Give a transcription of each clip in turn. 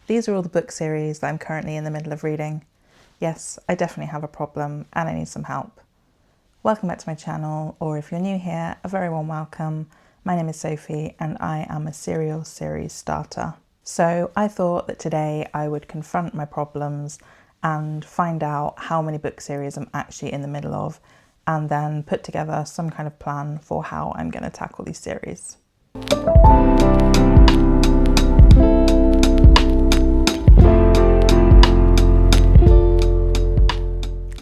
These are all the book series that I'm currently in the middle of reading. Yes, I definitely have a problem and I need some help. Welcome back to my channel, or if you're new here, a very warm welcome. My name is Sophie and I am a serial series starter. So I thought that today I would confront my problems and find out how many book series I'm actually in the middle of, and then put together some kind of plan for how I'm going to tackle these series.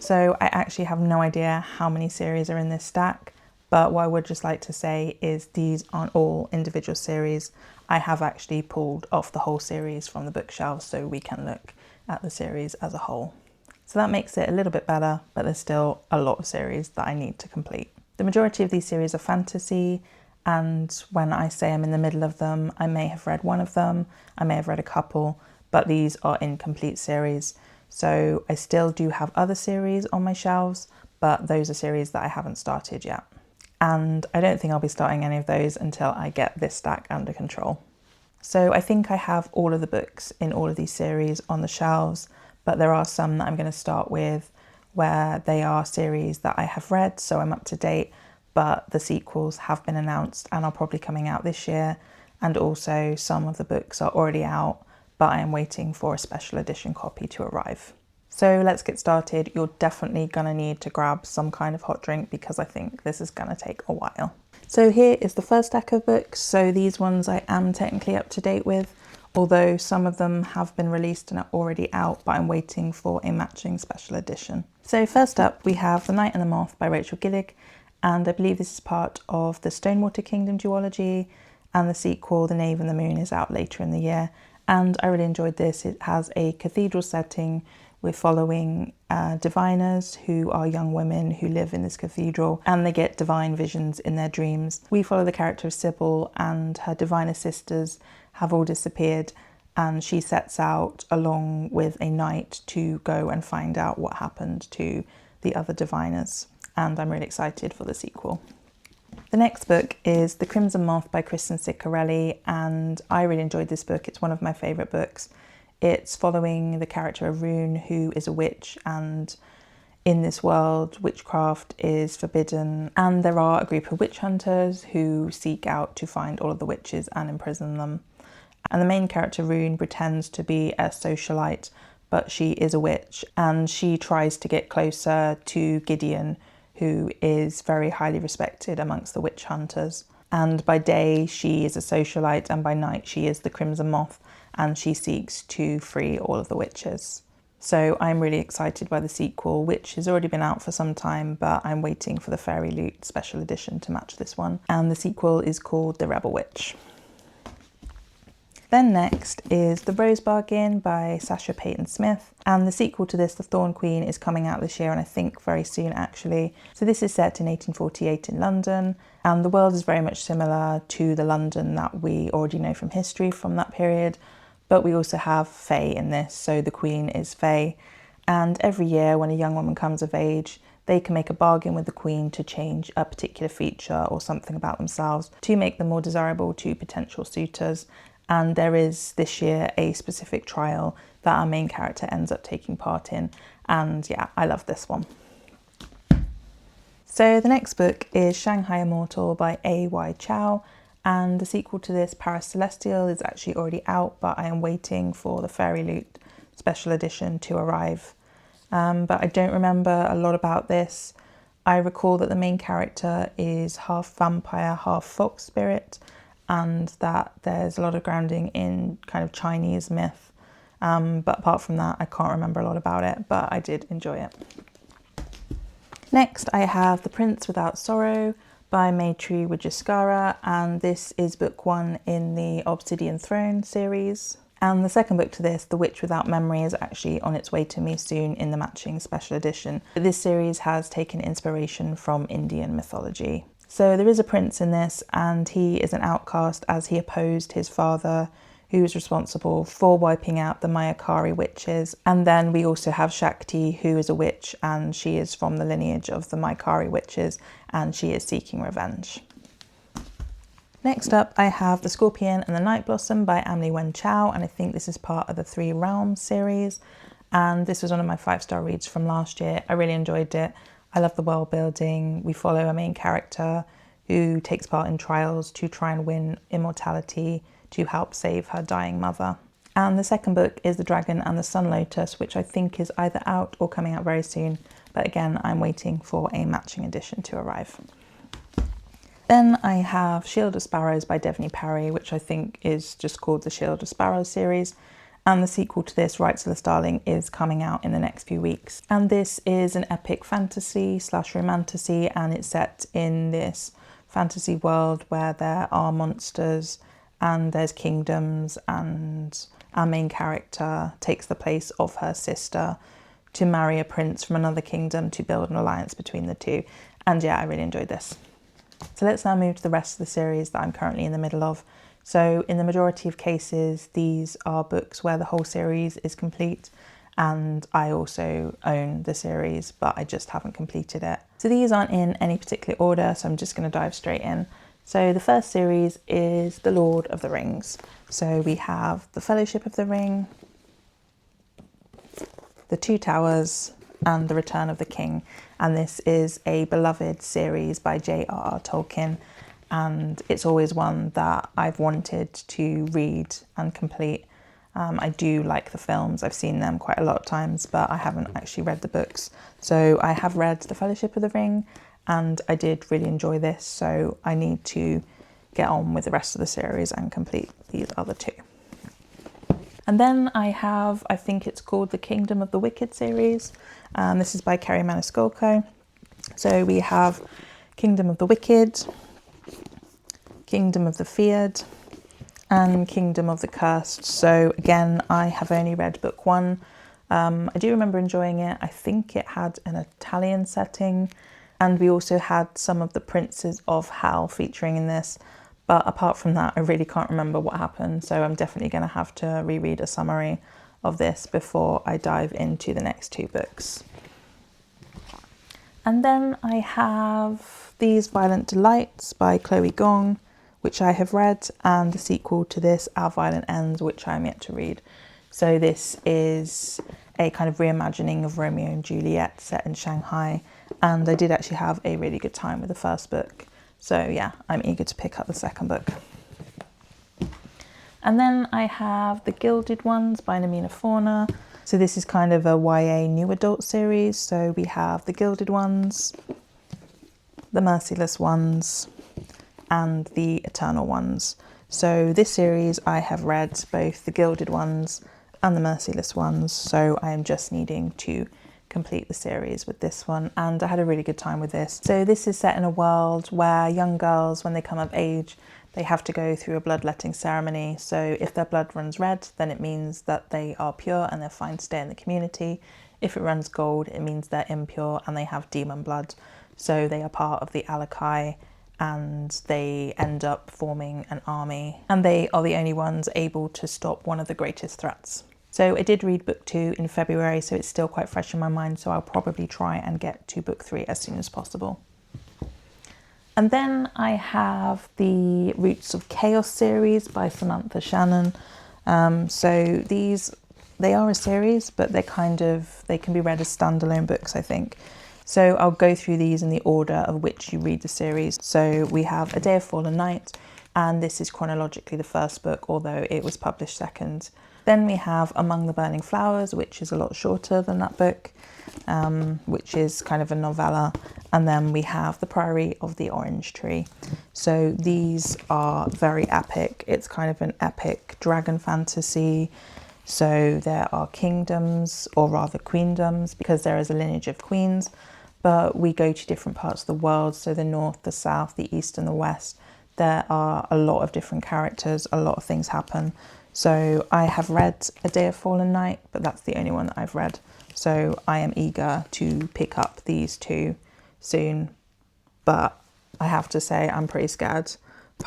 So I actually have no idea how many series are in this stack, but what I would just like to say is these aren't all individual series. I have actually pulled off the whole series from the bookshelves so we can look at the series as a whole. So that makes it a little bit better, but there's still a lot of series that I need to complete. The majority of these series are fantasy, and when I say I'm in the middle of them, I may have read one of them, I may have read a couple, but these are incomplete series. So I still do have other series on my shelves, but those are series that I haven't started yet. And I don't think I'll be starting any of those until I get this stack under control. So I think I have all of the books in all of these series on the shelves, but there are some that I'm going to start with where they are series that I have read, so I'm up to date, but the sequels have been announced and are probably coming out this year. And also some of the books are already out, but I am waiting for a special edition copy to arrive. So let's get started. You're definitely gonna need to grab some kind of hot drink because I think this is gonna take a while. So here is the first stack of books. So these ones I am technically up to date with, although some of them have been released and are already out, but I'm waiting for a matching special edition. So first up we have The Night and the Moth by Rachel Gillig, and I believe this is part of the Stonewater Kingdom duology, and the sequel, The Knave and the Moon, is out later in the year. And I really enjoyed this. It has a cathedral setting. We're following diviners who are young women who live in this cathedral, and they get divine visions in their dreams. We follow the character of Sybil, and her diviner sisters have all disappeared, and she sets out along with a knight to go and find out what happened to the other diviners. And I'm really excited for the sequel. The next book is The Crimson Moth by Kristen Ciccarelli, and I really enjoyed this book. It's one of my favourite books. It's following the character of Rune, who is a witch, and in this world witchcraft is forbidden, and there are a group of witch hunters who seek out to find all of the witches and imprison them. And the main character, Rune, pretends to be a socialite, but she is a witch, and she tries to get closer to Gideon, who is very highly respected amongst the witch hunters. And by day she is a socialite, and by night she is the Crimson Moth, and she seeks to free all of the witches. So I'm really excited by the sequel, which has already been out for some time, but I'm waiting for the Fairy Loot special edition to match this one. And the sequel is called The Rebel Witch. Then next is The Rose Bargain by Sasha Peyton Smith, and the sequel to this, The Thorn Queen, is coming out this year, and I think very soon actually. So this is set in 1848 in London, and the world is very much similar to the London that we already know from history from that period, but we also have Fae in this, so the Queen is Fae, and every year when a young woman comes of age, they can make a bargain with the Queen to change a particular feature or something about themselves to make them more desirable to potential suitors. And there is this year a specific trial that our main character ends up taking part in. And yeah, I love this one. So the next book is Shanghai Immortal by A.Y. Chao. And the sequel to this, Paris Celestial, is actually already out, but I am waiting for the Fairy Loot special edition to arrive. But I don't remember a lot about this. I recall that the main character is half vampire, half fox spirit, and that there's a lot of grounding in kind of Chinese myth. But apart from that, I can't remember a lot about it, but I did enjoy it. Next, I have The Prince Without Sorrow by Maithree Wijesekara, and this is book one in the Obsidian Throne series. And the second book to this, The Witch Without Memory, is actually on its way to me soon in the matching special edition. But this series has taken inspiration from Indian mythology. So there is a prince in this, and he is an outcast as he opposed his father, who was responsible for wiping out the Mayakari witches. And then we also have Shakti, who is a witch, and she is from the lineage of the Mayakari witches, and she is seeking revenge. Next up, I have The Scorpion and the Night Blossom by Amélie Chao, and I think this is part of the Three Realms series. And this was one of my 5-star reads from last year. I really enjoyed it. I love the world building. We follow a main character who takes part in trials to try and win immortality to help save her dying mother. And the second book is The Dragon and the Sun Lotus, which I think is either out or coming out very soon. But again, I'm waiting for a matching edition to arrive. Then I have Shield of Sparrows by Devney, which I think is just called the Shield of Sparrows series. And the sequel to this, Rights of the Starling, is coming out in the next few weeks. And this is an epic fantasy / romantasy, and it's set in this fantasy world where there are monsters and there's kingdoms, and our main character takes the place of her sister to marry a prince from another kingdom to build an alliance between the two. And yeah, I really enjoyed this. So let's now move to the rest of the series that I'm currently in the middle of. So in the majority of cases, these are books where the whole series is complete, and I also own the series, but I just haven't completed it. So these aren't in any particular order, so I'm just going to dive straight in. So the first series is The Lord of the Rings. So we have The Fellowship of the Ring, The Two Towers, and The Return of the King. And this is a beloved series by J.R.R. Tolkien, and it's always one that I've wanted to read and complete. I do like the films, I've seen them quite a lot of times, but I haven't actually read the books. So I have read The Fellowship of the Ring, and I did really enjoy this, so I need to get on with the rest of the series and complete these other two. And then I have, I think it's called the Kingdom of the Wicked series. This is by Kerri Maniscalco. So we have Kingdom of the Wicked, Kingdom of the Feared, and Kingdom of the Cursed. So again, I have only read book 1. I do remember enjoying it. I think it had an Italian setting, and we also had some of the princes of Hell featuring in this. But apart from that, I really can't remember what happened. So I'm definitely going to have to reread a summary of this before I dive into the next 2 books. And then I have These Violent Delights by Gong, which I have read, and the sequel to this, Our Violent Ends, which I am yet to read. So this is a kind of reimagining of Romeo and Juliet set in Shanghai, and I did actually have a really good time with the first book. So yeah, I'm eager to pick up the second book. And then I have The Gilded Ones by Namina Fauna. So this is kind of a YA new adult series. So we have The Gilded Ones, The Merciless Ones, and The Eternal Ones. So this series I have read both The Gilded Ones and The Merciless Ones. So I am just needing to complete the series with this one, and I had a really good time with this. So this is set in a world where young girls, when they come of age, they have to go through a bloodletting ceremony. So if their blood runs red, then it means that they are pure and they're fine to stay in the community. If it runs gold, it means they're impure and they have demon blood. So they are part of the El-Arifi, and they end up forming an army, and they are the only ones able to stop one of the greatest threats. So I did read book 2 in February, so it's still quite fresh in my mind, so I'll probably try and get to book 3 as soon as possible. And then I have the Roots of Chaos series by Samantha Shannon. So they are a series, but they can be read as standalone books, I think. So I'll go through these in the order of which you read the series. So we have A Day of Fallen Night, and this is chronologically the first book, although it was published second. Then we have Among the Burning Flowers, which is a lot shorter than that book, which is kind of a novella. And then we have The Priory of the Orange Tree. So these are very epic. It's kind of an epic dragon fantasy. So there are kingdoms, or rather queendoms, because there is a lineage of queens, but we go to different parts of the world. So the north, the south, the east and the west. There are a lot of different characters, a lot of things happen. So I have read A Day of Fallen Night, but that's the only one that I've read. So I am eager to pick up these 2 soon. But I have to say I'm pretty scared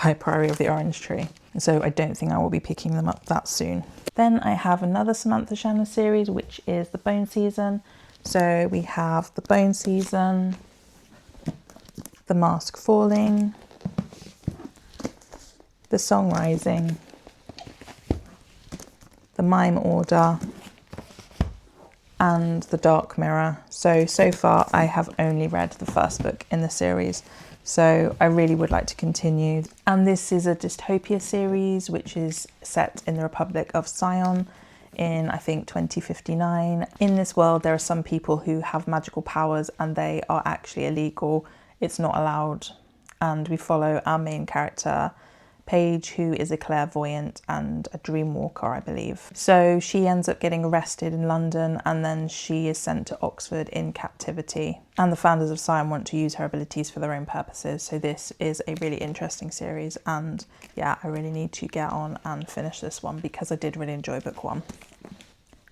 by Priory of the Orange Tree. So I don't think I will be picking them up that soon. Then I have another Samantha Shannon series, which is The Bone Season. So we have The Bone Season, The Mask Falling, the Song Rising, the Mime Order, and the Dark Mirror. So far I have only read the first book in the series, so I really would like to continue. And this is a dystopia series which is set in the Republic of Sion in, I think, 2059. In this world there are some people who have magical powers and they are actually illegal. It's not allowed. And we follow our main character, Paige, who is a clairvoyant and a dream walker, I believe. So she ends up getting arrested in London and then she is sent to Oxford in captivity. And the founders of Sion want to use her abilities for their own purposes. So this is a really interesting series, and yeah, I really need to get on and finish this one because I did really enjoy book 1.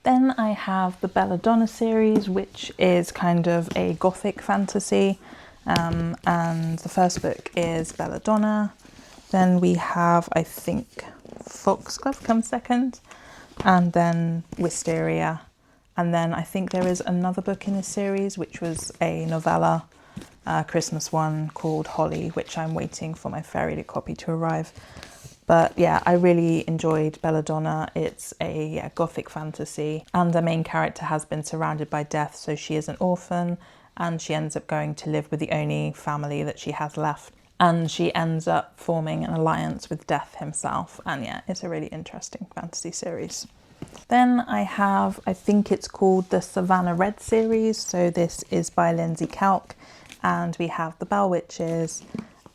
Then I have the Belladonna series, which is kind of a gothic fantasy. And the first book is Belladonna. Then we have, I think, Foxglove comes second, and then Wisteria. And then I think there is another book in this series, which was a novella, Christmas one, called Holly, which I'm waiting for my fairy copy to arrive. But yeah, I really enjoyed Belladonna. It's a gothic fantasy, and the main character has been surrounded by death, so she is an orphan, and she ends up going to live with the only family that she has left. And she ends up forming an alliance with Death himself. And yeah, it's a really interesting fantasy series. Then I have, I think it's called the Savannah Red series. So this is by Lindsay Kelk. And we have the Bell Witches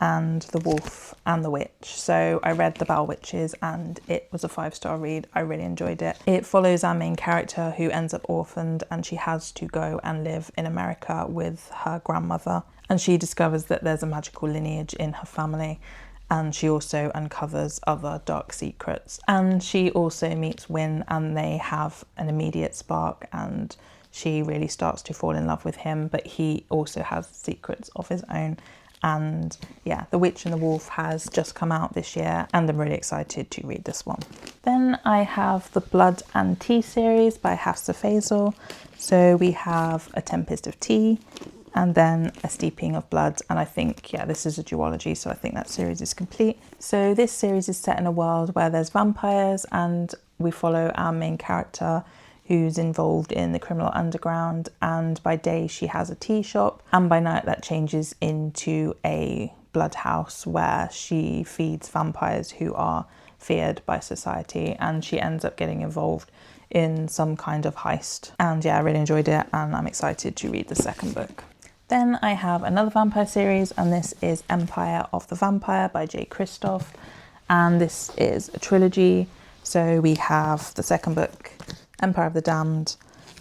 and the Wolf and the Witch. So I read the Bell Witches and it was a 5-star read. I really enjoyed it. It follows our main character who ends up orphaned and she has to go and live in America with her grandmother. And she discovers that there's a magical lineage in her family, and she also uncovers other dark secrets. And she also meets Wyn and they have an immediate spark, and she really starts to fall in love with him, but he also has secrets of his own. And yeah, The Witch and the Wolf has just come out this year and I'm really excited to read this one. Then I have the Blood and Tea series by Hafsa Faisal. So we have A Tempest of Tea, and then A Steeping of Blood, and I think, yeah, this is a duology, so I think that series is complete. So this series is set in a world where there's vampires, and we follow our main character who's involved in the criminal underground, and by day she has a tea shop, and by night that changes into a blood house where she feeds vampires who are feared by society, and she ends up getting involved in some kind of heist. And yeah, I really enjoyed it and I'm excited to read the second book. Then I have another vampire series, and this is Empire of the Vampire by J. Kristoff, and this is a trilogy. So we have the second book, Empire of the Damned,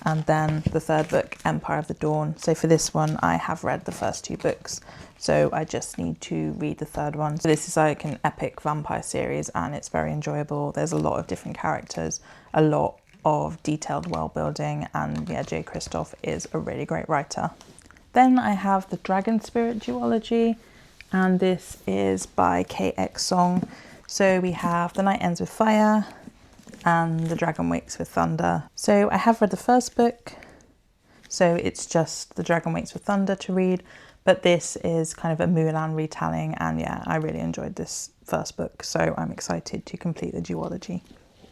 and then the third book, Empire of the Dawn. So for this one, I have read the first 2 books, so I just need to read the third one. So this is like an epic vampire series, and it's very enjoyable. There's a lot of different characters, a lot of detailed world building, and yeah, J. Kristoff is a really great writer. Then I have the Dragon Spirit duology, and this is by KX Song. So we have The Night Ends with Fire and The Dragon Wakes with Thunder. So I have read the first book, so it's just The Dragon Wakes with Thunder to read, but this is kind of a Mulan retelling, and yeah, I really enjoyed this first book, so I'm excited to complete the duology.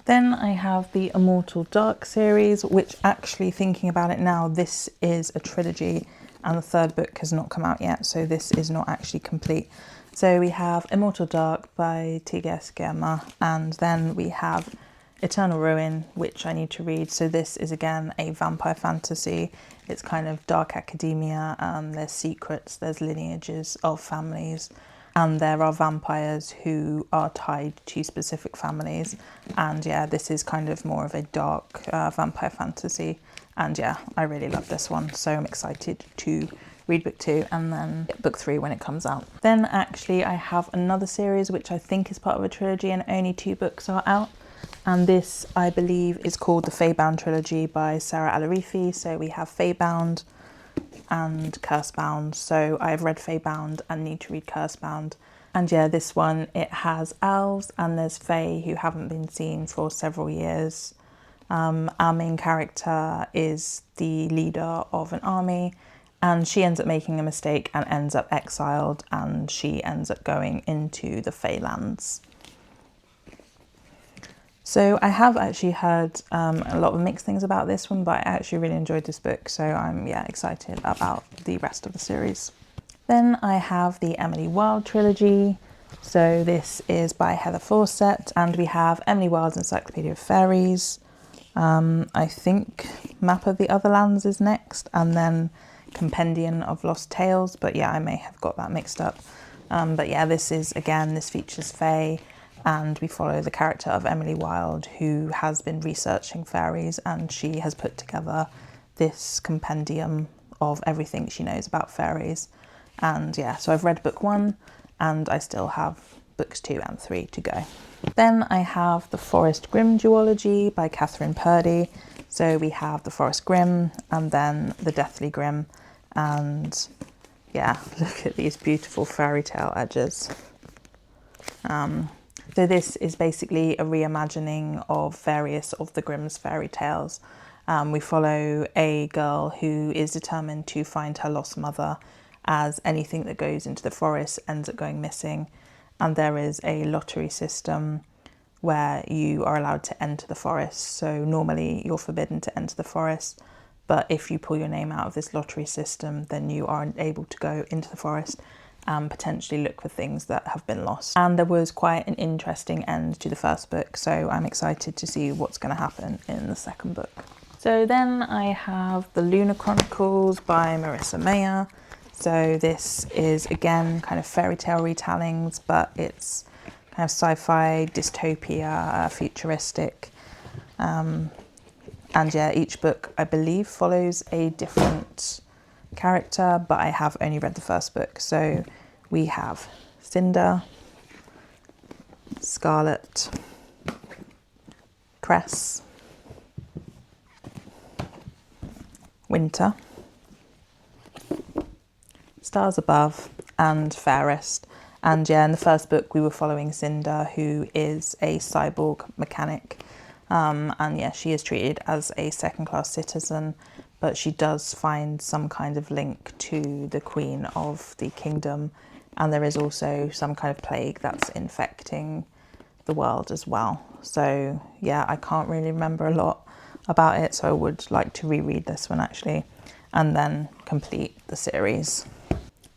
Then I have the Immortal Dark series, which actually, thinking about it now, this is a trilogy and the third book has not come out yet, so this is not actually complete. So we have Immortal Dark by T.G.S. Germa, and then we have Eternal Ruin, which I need to read. So this is again a vampire fantasy. It's kind of dark academia, there's secrets, there's lineages of families, and there are vampires who are tied to specific families. And yeah, this is kind of more of a dark vampire fantasy. And yeah, I really love this one, so I'm excited to read book 2 and then book 3 when it comes out. Then actually I have another series which I think is part of a trilogy, and only 2 books are out. And this, I believe, is called the Feybound trilogy by Sarah El-Arifi. So we have Feybound and Cursebound. So I've read Feybound and need to read Cursebound. And yeah, this one, it has elves and there's fae who haven't been seen for several years. Our main character is the leader of an army, and she ends up making a mistake and ends up exiled, and she ends up going into the Feylands. So I have actually heard a lot of mixed things about this one, but I actually really enjoyed this book, so I'm excited about the rest of the series. Then I have the Amélie Wilde trilogy. So this is by Heather Fawcett, and we have Amélie Wilde's Encyclopedia of Fairies. I think Map of the Otherlands is next, and then Compendium of Lost Tales, but yeah, I may have got that mixed up. But yeah, this features Fae, and we follow the character of Amélie Wilde, who has been researching fairies, and she has put together this compendium of everything she knows about fairies. And yeah, so I've read book 1, and I still have books 2 and 3 to go. Then I have the Forest Grimm duology by Catherine Purdy. So we have the Forest Grimm and then the Deathly Grimm. And yeah, look at these beautiful fairy tale edges. So this is basically a reimagining of various of the Grimm's fairy tales. We follow a girl who is determined to find her lost mother, as anything that goes into the forest ends up going missing. And there is a lottery system where you are allowed to enter the forest. So normally you're forbidden to enter the forest, but if you pull your name out of this lottery system, then you are able to go into the forest and potentially look for things that have been lost. And there was quite an interesting end to the first book, so I'm excited to see what's going to happen in the second book. So then I have the Lunar Chronicles by Marissa Meyer. So this is again kind of fairy tale retellings, but it's kind of sci-fi, dystopia, futuristic. And yeah, each book I believe follows a different character, but I have only read the first book. So we have Cinder, Scarlet, Cress, Winter, Stars Above, and Fairest. And yeah, in the first book we were following Cinder, who is a cyborg mechanic. And yeah, she is treated as a second-class citizen, but she does find some kind of link to the Queen of the Kingdom, and there is also some kind of plague that's infecting the world as well. So yeah, I can't really remember a lot about it, so I would like to reread this one actually, and then complete the series.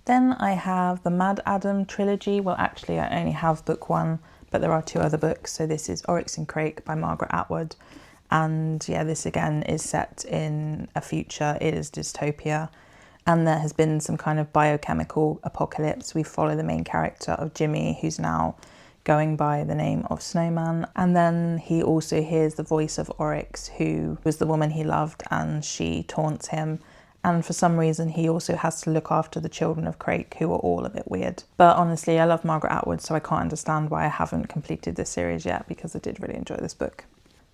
Then I have the Mad Adam trilogy. Well, actually I only have book 1, but there are 2 other books. So this is Oryx and Crake by Margaret Atwood. And yeah, this again is set in a future. It is dystopia. And there has been some kind of biochemical apocalypse. We follow the main character of Jimmy, who's now going by the name of Snowman. And then he also hears the voice of Oryx, who was the woman he loved, and she taunts him. And for some reason, he also has to look after the children of Crake, who are all a bit weird. But honestly, I love Margaret Atwood, so I can't understand why I haven't completed this series yet, because I did really enjoy this book.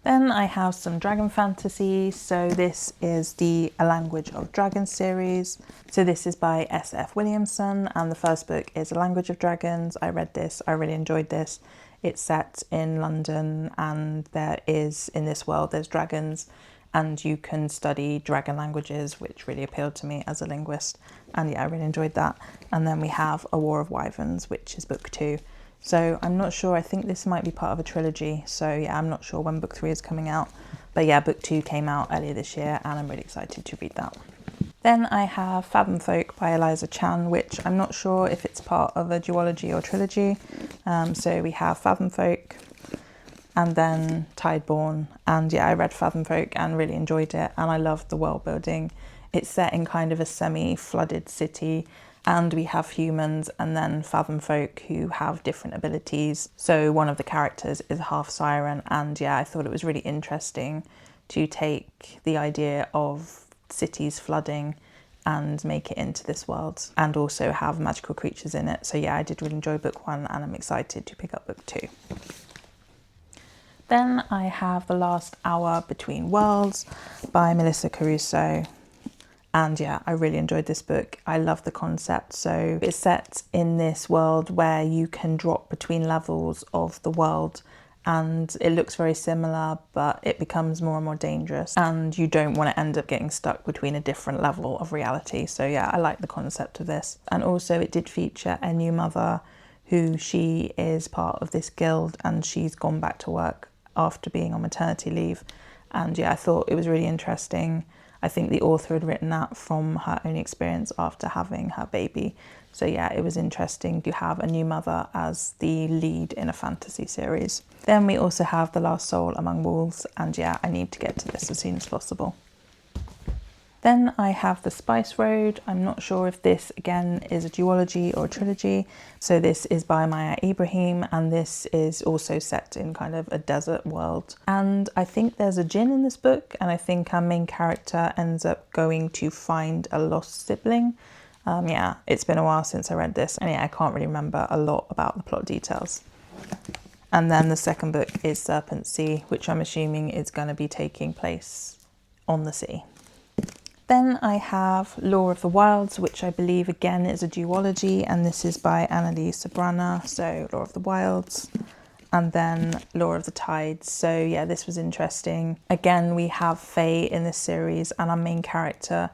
Then I have some dragon fantasy. So this is the A Language of Dragons series. So this is by S.F. Williamson, and the first book is A Language of Dragons. I read this, I really enjoyed this. It's set in London, and there is, in this world, there's dragons, and you can study dragon languages, which really appealed to me as a linguist. And yeah, I really enjoyed that. And then we have A War of Wyverns, which is book 2. So I'm not sure, I think this might be part of a trilogy. So yeah, I'm not sure when book 3 is coming out. But yeah, book 2 came out earlier this year, and I'm really excited to read that. Then I have Fathom Folk by Eliza Chan, which I'm not sure if it's part of a duology or trilogy. So we have Fathom Folk, and then Tideborn. And yeah, I read Fathom Folk and really enjoyed it, and I loved the world building. It's set in kind of a semi-flooded city, and we have humans and then Fathom Folk who have different abilities. So one of the characters is half siren, and yeah, I thought it was really interesting to take the idea of cities flooding and make it into this world, and also have magical creatures in it. So yeah, I did really enjoy book 1, and I'm excited to pick up book 2. Then I have The Last Hour Between Worlds by Melissa Caruso. And yeah, I really enjoyed this book. I love the concept. So it's set in this world where you can drop between levels of the world, and it looks very similar, but it becomes more and more dangerous, and you don't want to end up getting stuck between a different level of reality. So yeah, I like the concept of this. And also it did feature a new mother, who she is part of this guild, and she's gone back to work after being on maternity leave. And yeah, I thought it was really interesting. I think the author had written that from her own experience after having her baby. So yeah, it was interesting to have a new mother as the lead in a fantasy series. Then we also have The Last Soul Among Wolves, and yeah, I need to get to this as soon as possible. Then I have The Spice Road. I'm not sure if this again is a duology or a trilogy. So this is by Maya Ibrahim, and this is also set in kind of a desert world. And I think there's a djinn in this book, and I think our main character ends up going to find a lost sibling. Yeah, it's been a while since I read this, and yeah, I can't really remember a lot about the plot details. And then the second book is Serpent Sea, which I'm assuming is going to be taking place on the sea. Then I have Law of the Wilds, which I believe again is a duology, and this is by Amélie Sabrana, so Law of the Wilds, and then Law of the Tides. So yeah, this was interesting. Again, we have Fae in this series, and our main character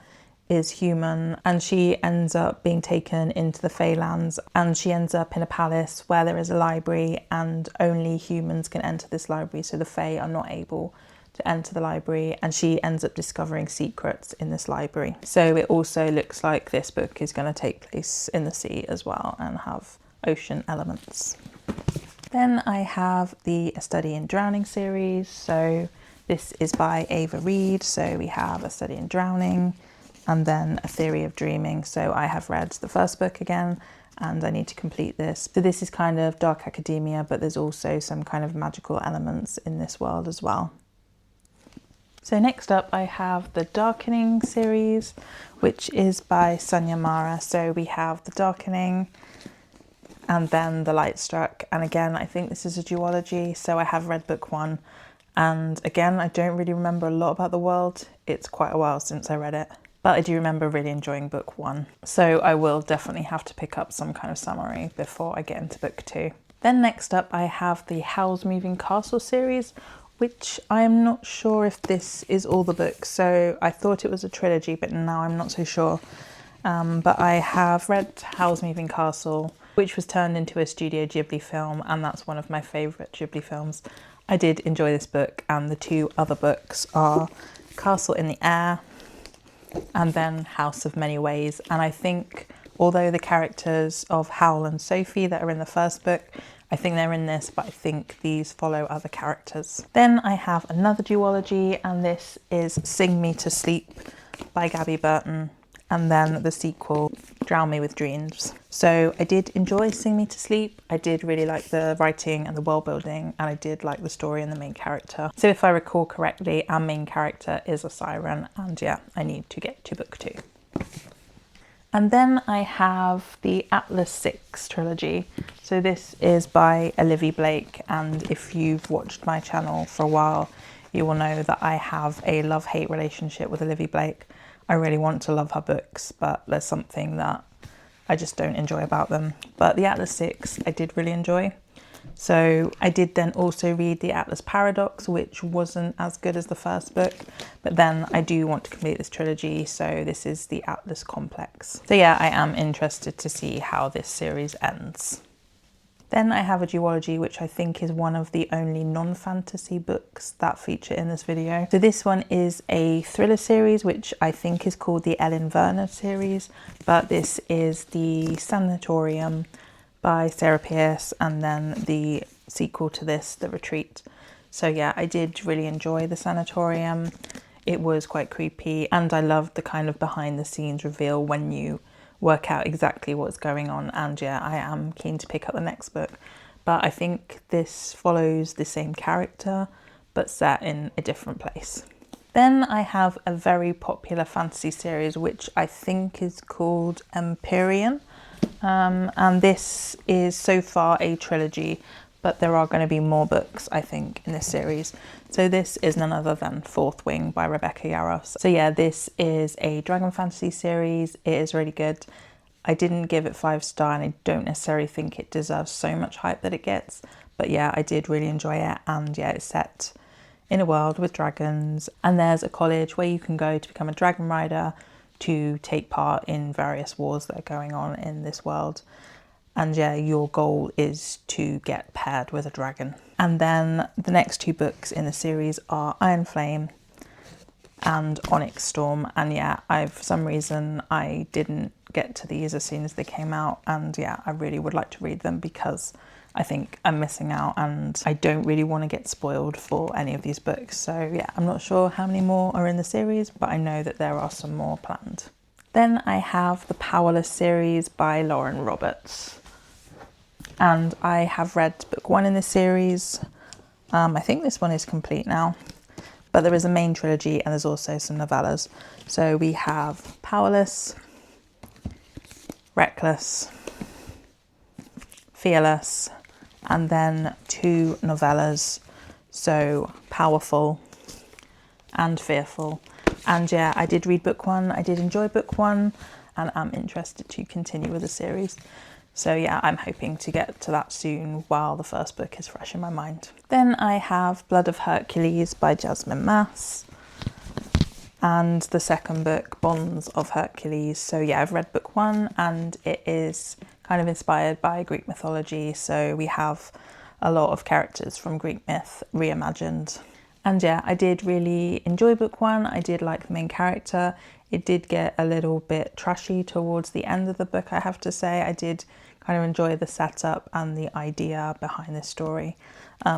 is human, and she ends up being taken into the Feylands, and she ends up in a palace where there is a library, and only humans can enter this library, so the Fae are not able to enter the library, and she ends up discovering secrets in this library. So it also looks like this book is going to take place in the sea as well and have ocean elements. Then I have the A Study in Drowning series. So this is by Ava Reid. So we have A Study in Drowning and then A Theory of Dreaming. So I have read the first book again, and I need to complete this. So this is kind of dark academia, but there's also some kind of magical elements in this world as well. So next up I have the Darkening series, which is by Sonia Mara. So we have the Darkening and then the Light Struck. And again, I think this is a duology. So I have read book one. And again, I don't really remember a lot about the world. It's quite a while since I read it, but I do remember really enjoying book one. So I will definitely have to pick up some kind of summary before I get into book two. Then next up I have the Howl's Moving Castle series, which I'm not sure if this is all the books. So I thought it was a trilogy, but now I'm not so sure. But I have read Howl's Moving Castle, which was turned into a Studio Ghibli film, and that's one of my favourite Ghibli films. I did enjoy this book, and the two other books are Castle in the Air and then House of Many Ways. And I think although the characters of Howl and Sophie that are in the first book, I think they're in this, but I think these follow other characters. Then I have another duology, and this is Sing Me to Sleep by Gabby Burton, and then the sequel, Drown Me with Dreams. So I did enjoy Sing Me to Sleep. I did really like the writing and the world building, and I did like the story and the main character. So if I recall correctly, our main character is a siren, and yeah, I need to get to book two. And then I have the Atlas 6 trilogy. So this is by Olivia Blake, and if you've watched my channel for a while, you will know that I have a love-hate relationship with Olivia Blake. I really want to love her books, but there's something that I just don't enjoy about them. But the Atlas 6 I did really enjoy. So I did then also read the Atlas Paradox, which wasn't as good as the first book, but then I do want to complete this trilogy, so this is the Atlas Complex. So yeah, I am interested to see how this series ends. Then I have a duology, which I think is one of the only non-fantasy books that feature in this video. So this one is a thriller series, which I think is called the Ellen Verner series, but this is the Sanatorium by Sarah Pearce, and then the sequel to this, The Retreat. So yeah, I did really enjoy the Sanatorium. It was quite creepy, and I loved the kind of behind the scenes reveal when you work out exactly what's going on. And yeah, I am keen to pick up the next book, but I think this follows the same character but set in a different place. Then I have a very popular fantasy series, which I think is called Empyrean. And this is so far a trilogy, but there are going to be more books, I think, in this series. So this is none other than Fourth Wing by Rebecca Yarros. So yeah, this is a dragon fantasy series. It is really good. I didn't give it 5-star, and I don't necessarily think it deserves so much hype that it gets. But yeah, I did really enjoy it, and yeah, it's set in a world with dragons, and there's a college where you can go to become a dragon rider to take part in various wars that are going on in this world. And yeah, your goal is to get paired with a dragon. And then the next 2 books in the series are Iron Flame and Onyx Storm. And yeah, for some reason I didn't get to these as soon as they came out, and yeah, I really would like to read them because I think I'm missing out and I don't really want to get spoiled for any of these books. So yeah, I'm not sure how many more are in the series, but I know that there are some more planned. Then I have the Powerless series by Lauren Roberts, and I have read book 1 in this series. I think this one is complete now, but there is a main trilogy and there's also some novellas. So we have Powerless, Reckless, Fearless, and then 2 novellas, so Powerful and Fearful. And yeah, I did read book 1, I did enjoy book 1, and I'm interested to continue with the series. So yeah, I'm hoping to get to that soon while the first book is fresh in my mind. Then I have Blood of Hercules by Jasmine Mass, and the second book, Bonds of Hercules. So yeah, I've read book 1 and it is kind of inspired by Greek mythology. So we have a lot of characters from Greek myth reimagined. And yeah, I did really enjoy book 1. I did like the main character. It did get a little bit trashy towards the end of the book, I have to say. I did kind of enjoy the setup and the idea behind this story.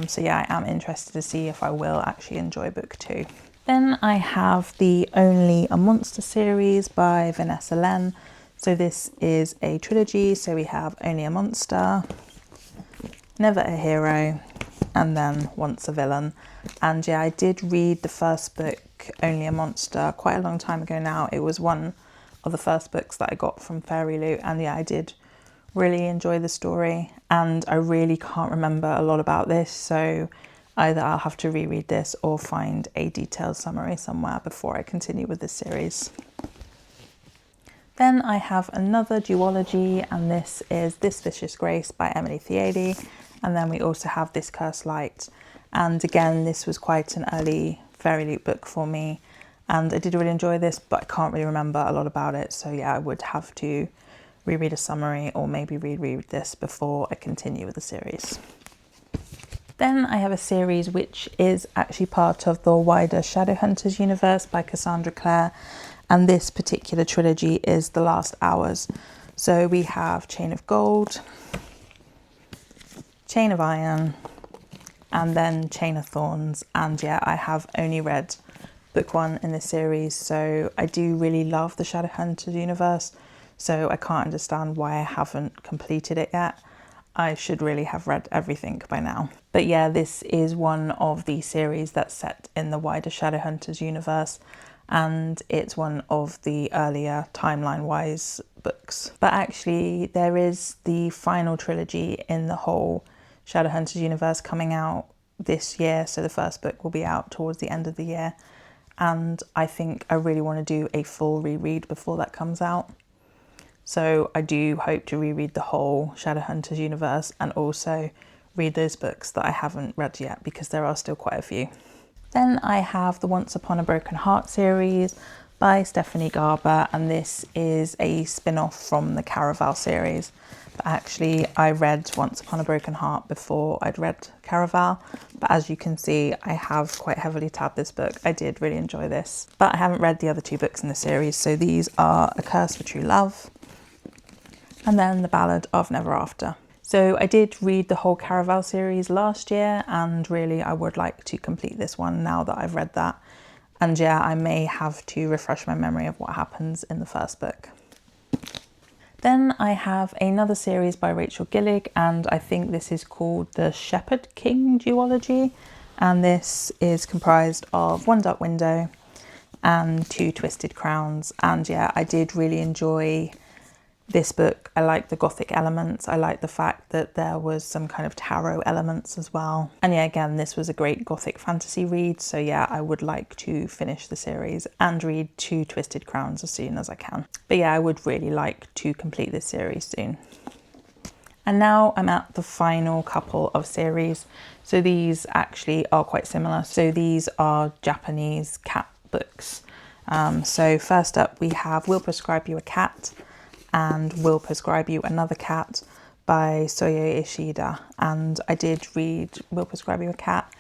So yeah, I am interested to see if I will actually enjoy book 2. Then I have the Only a Monster series by Vanessa Len. So this is a trilogy. So we have Only a Monster, Never a Hero, and then Once a Villain. And yeah, I did read the first book, Only a Monster, quite a long time ago now. It was one of the first books that I got from Fairy Loot, and yeah, I did really enjoy the story, and I really can't remember a lot about this, so either I'll have to reread this or find a detailed summary somewhere before I continue with this series. Then I have another duology, and this is This Vicious Grace by Amélie Thiede, and then we also have This Cursed Light. And again, this was quite an early Fairy Loot book for me, and I did really enjoy this, but I can't really remember a lot about it. So yeah, I would have to reread a summary or maybe reread this before I continue with the series. Then I have a series which is actually part of the wider Shadowhunters universe by Cassandra Clare, and this particular trilogy is The Last Hours. So we have Chain of Gold, Chain of Iron, and then Chain of Thorns. And yeah, I have only read book 1 in this series, so I do really love the Shadowhunters universe, so I can't understand why I haven't completed it yet. I should really have read everything by now. But yeah, this is one of the series that's set in the wider Shadowhunters universe, and it's one of the earlier timeline-wise books. But actually, there is the final trilogy in the whole Shadowhunters universe coming out this year, so the first book will be out towards the end of the year, and I think I really want to do a full reread before that comes out. So I do hope to reread the whole Shadowhunters universe and also read those books that I haven't read yet, because there are still quite a few. Then I have the Once Upon a Broken Heart series by Stephanie Garber, and this is a spin-off from the Caraval series. But actually, I read Once Upon a Broken Heart before I'd read Caraval, but as you can see, I have quite heavily tabbed this book. I did really enjoy this, but I haven't read the other 2 books in the series. So these are A Curse for True Love and then The Ballad of Never After. So I did read the whole Caraval series last year, and really I would like to complete this one now that I've read that. And yeah, I may have to refresh my memory of what happens in the first book. Then I have another series by Rachel Gillig, and I think this is called the Shepherd King duology. And this is comprised of One Dark Window and Two Twisted Crowns. And yeah, I did really enjoy this book. I like the gothic elements. I like the fact that there was some kind of tarot elements as well. And yeah, again, this was a great gothic fantasy read. So yeah, I would like to finish the series and read Two Twisted Crowns as soon as I can. But yeah, I would really like to complete this series soon. And now I'm at the final couple of series. So these actually are quite similar. So these are Japanese cat books. So first up we have We'll Prescribe You a Cat and We'll Prescribe You Another Cat by Soye Ishida, and I did read Will Prescribe You a Cat,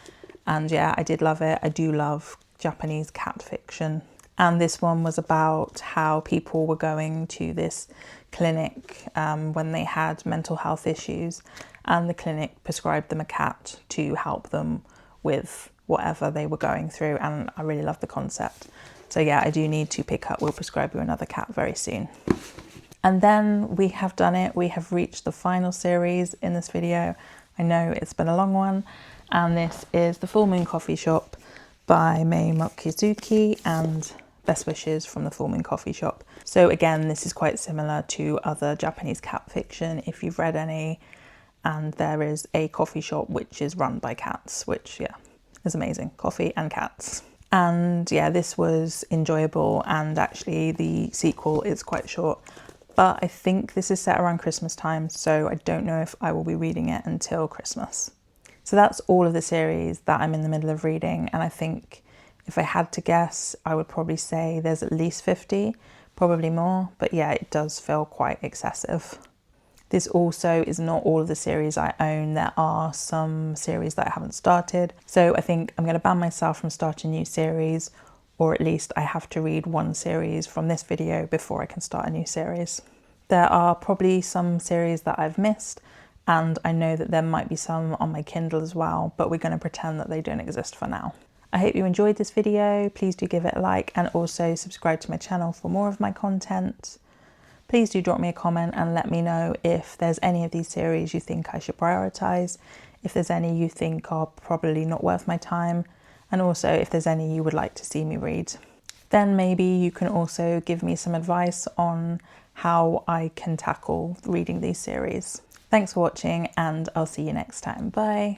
and yeah, I did love it. I do love Japanese cat fiction. And this one was about how people were going to this clinic when they had mental health issues, and the clinic prescribed them a cat to help them with whatever they were going through, and I really love the concept. So yeah, I do need to pick up Will Prescribe You Another Cat very soon. And then we have done it. We have reached the final series in this video. I know it's been a long one, and this is The Full Moon Coffee Shop by Mei Mochizuki and Best Wishes from the Full Moon Coffee Shop. So again, this is quite similar to other Japanese cat fiction, if you've read any, and there is a coffee shop which is run by cats, which yeah, is amazing. Coffee and cats. And yeah, this was enjoyable, and actually the sequel is quite short, but I think this is set around Christmas time, so I don't know if I will be reading it until Christmas. So that's all of the series that I'm in the middle of reading, and I think if I had to guess, I would probably say there's at least 50, probably more, but yeah, it does feel quite excessive. This also is not all of the series I own. There are some series that I haven't started, so I think I'm going to ban myself from starting a new series, or at least I have to read one series from this video before I can start a new series. There are probably some series that I've missed, and I know that there might be some on my Kindle as well, but we're going to pretend that they don't exist for now. I hope you enjoyed this video. Please do give it a like, and also subscribe to my channel for more of my content. Please do drop me a comment and let me know if there's any of these series you think I should prioritise, if there's any you think are probably not worth my time, and also if there's any you would like to see me read. Then maybe you can also give me some advice on how I can tackle reading these series. Thanks for watching, and I'll see you next time. Bye.